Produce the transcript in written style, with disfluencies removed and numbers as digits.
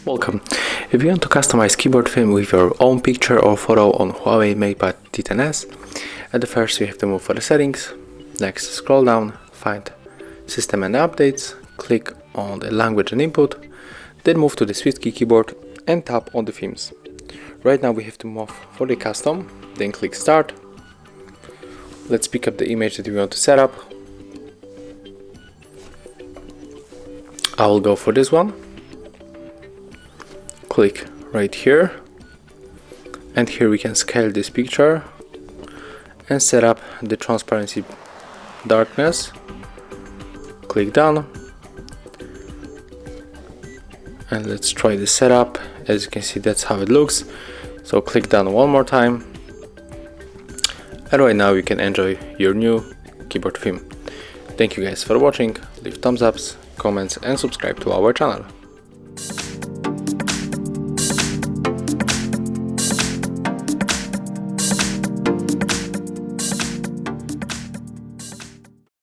Welcome. If you want to customize keyboard theme with your own picture or photo on HUAWEI MatePad T10s, at the first you have to move for the settings. Next, scroll down, find System and Updates, click on the language and input, then move to the SwiftKey keyboard and tap on the themes. Right now we have to move for the custom, then click Start. Let's pick up the image that we want to set up. I will go for this one. Click right here, and here we can scale this picture and set up the transparency darkness. Click done, and let's try the setup. As you can see, that's how it looks. So click done one more time, and right now you can enjoy your new keyboard theme. Thank you guys for watching. Leave thumbs ups, comments and subscribe to our channel.